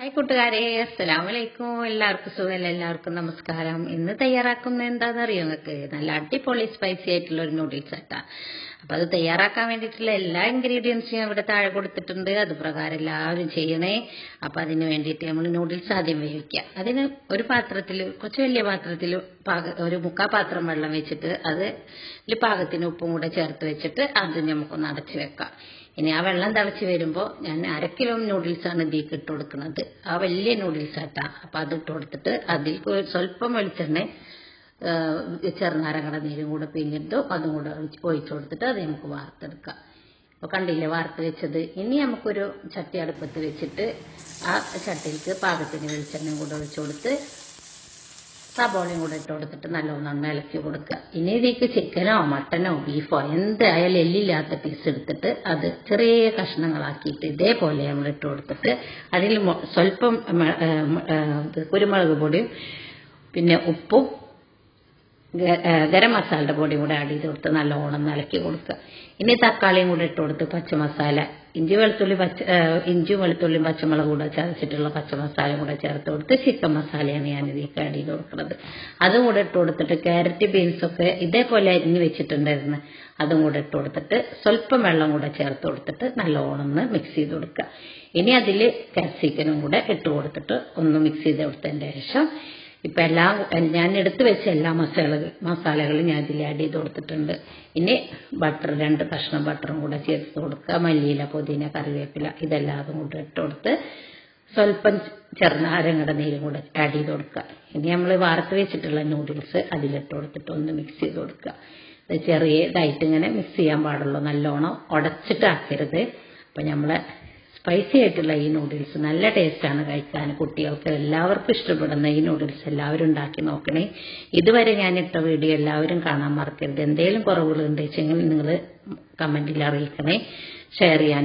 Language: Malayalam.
ഹായ് കൂട്ടുകാരെ, അസ്സലാമലൈക്കും. എല്ലാവർക്കും സുഖമല്ല? എല്ലാവർക്കും നമസ്കാരം. ഇന്ന് തയ്യാറാക്കുന്ന എന്താണെന്നറിയോ നിങ്ങൾക്ക്? നല്ല അടിപൊളി സ്പൈസി ആയിട്ടുള്ള ഒരു നൂഡിൽസ് ആട്ടാ. അപ്പൊ അത് തയ്യാറാക്കാൻ വേണ്ടിയിട്ടുള്ള എല്ലാ ഇൻഗ്രീഡിയൻസും ഞാൻ ഇവിടെ താഴെ കൊടുത്തിട്ടുണ്ട്. അത് പ്രകാരം എല്ലാവരും ചെയ്യണേ. അപ്പൊ അതിന് വേണ്ടിയിട്ട് നമ്മൾ നൂഡിൽസ് ആദ്യം വേവിക്കുക. അതിന് ഒരു പാത്രത്തിൽ, കുറച്ച് വലിയ പാത്രത്തിൽ ഒരു മുക്കാ പാത്രം വെള്ളം വെച്ചിട്ട് അതിൽ പാകത്തിന് ഉപ്പും കൂടെ ചേർത്ത് വെച്ചിട്ട് അത് നമുക്കൊന്ന് അടച്ചു വെക്കാം. ഇനി ആ വെള്ളം തിളച്ച് വരുമ്പോൾ ഞാൻ 1/2 കിലോ നൂഡിൽസാണ് ഇതിലേക്ക് ഇട്ട് കൊടുക്കുന്നത്. ആ വലിയ നൂഡിൽസ് ആട്ടാ. അപ്പം അത് ഇട്ട് കൊടുത്തിട്ട് അതിൽ സ്വല്പം വെളിച്ചെണ്ണ ചെറുനാരങ്ങയുടെ നീരും കൂടെ പിഴിഞ്ഞിട്ട് അതും കൂടെ ഒഴിച്ചു കൊടുത്തിട്ട് അത് നമുക്ക് വാർത്തെടുക്കാം. അപ്പോൾ കണ്ടില്ലേ വാർത്ത് വെച്ചത്. ഇനി നമുക്കൊരു ചട്ടി അടുപ്പത്ത് വെച്ചിട്ട് ആ ചട്ടിയിലേക്ക് പാകത്തിന് വെളിച്ചെണ്ണയും കൂടെ ഒഴിച്ചു കൊടുത്ത് സബോളയും കൂടെ ഇട്ട് കൊടുത്തിട്ട് നല്ലോണം ഇളക്കി കൊടുക്കുക. ഇനി ഇതിലേക്ക് ചിക്കനോ മട്ടനോ ബീഫോ എന്തായാലും എല്ലില്ലാത്ത പീസ് എടുത്തിട്ട് അത് ചെറിയ കഷ്ണങ്ങളാക്കിയിട്ട് ഇതേപോലെ നമ്മൾ ഇട്ട് കൊടുത്തിട്ട് അതിൽ സ്വല്പം കുരുമുളക് പൊടിയും പിന്നെ ഉപ്പും ഗരം മസാലയുടെ പൊടിയും കൂടെ ആഡ് ചെയ്ത് കൊടുത്ത് നല്ലോണം ഇളക്കി കൊടുക്കുക. ഇനി തക്കാളിയും കൂടെ ഇട്ട് കൊടുത്ത് പച്ചമസാല, ഇഞ്ചി വെളുത്തുള്ളിയും പച്ചമുളക് കൂടെ ചതച്ചിട്ടുള്ള പച്ചമസാലയും കൂടെ ചേർത്ത് കൊടുത്ത് ചിക്കൻ മസാലയാണ് ഞാൻ ഇതിലേക്ക് ആഡ് ചെയ്ത് കൊടുക്കുന്നത്. അതും കൂടെ ഇട്ട് കൊടുത്തിട്ട് ക്യാരറ്റ് ബീൻസൊക്കെ ഇതേപോലെ അരിഞ്ഞ് വെച്ചിട്ടുണ്ടായിരുന്നു. അതും കൂടെ ഇട്ട് കൊടുത്തിട്ട് സ്വല്പം വെള്ളം കൂടെ ചേർത്ത് കൊടുത്തിട്ട് നല്ലോണം ഒന്ന് മിക്സ് ചെയ്ത് കൊടുക്കുക. ഇനി അതിൽ കാപ്സിക്കനും കൂടെ ഇട്ട് കൊടുത്തിട്ട് ഒന്ന് മിക്സ് ചെയ്ത് കൊടുത്തതിൻ്റെ ശേഷം ഇപ്പം ഞാൻ എടുത്തു വെച്ച എല്ലാ മസാലകളും ഞാൻ ഇതിൽ ആഡ് ചെയ്ത് കൊടുത്തിട്ടുണ്ട്. ഇനി ബട്ടർ 2 കഷ്ണം ബട്ടറും കൂടെ ചേർത്ത് കൊടുക്കുക. മല്ലിയില, പുതിന, കറിവേപ്പില ഇതെല്ലാതും കൂടെ ഇട്ട് കൊടുത്ത് സ്വല്പം ചെറുനാരങ്ങയുടെ നീരും കൂടെ ആഡ് ചെയ്ത് കൊടുക്കുക. ഇനി നമ്മൾ വാർത്ത് വെച്ചിട്ടുള്ള നൂഡിൽസ് അതിലിട്ട് കൊടുത്തിട്ട് ഒന്ന് മിക്സ് ചെയ്ത് കൊടുക്കുക. അത് ചെറിയതായിട്ട് ഇങ്ങനെ മിക്സ് ചെയ്യാൻ പാടുള്ളൂ, നല്ലോണം ഉടച്ചിട്ടാക്കരുത്. അപ്പം നമ്മളെ സ്പൈസി ആയിട്ടുള്ള ഈ നൂഡിൽസ് നല്ല ടേസ്റ്റാണ് കഴിക്കാൻ. കുട്ടികൾക്ക് എല്ലാവർക്കും ഇഷ്ടപ്പെടുന്ന ഈ നൂഡിൽസ് എല്ലാവരും ഉണ്ടാക്കി നോക്കണേ. ഇതുവരെ ഞാൻ ഇട്ട വീഡിയോ എല്ലാവരും കാണാൻ മറക്കരുത്. എന്തെങ്കിലും കുറവുകളുണ്ടെങ്കിൽ നിങ്ങൾ കമൻറ്റിൽ അറിയിക്കണേ. ഷെയർ ചെയ്യാനും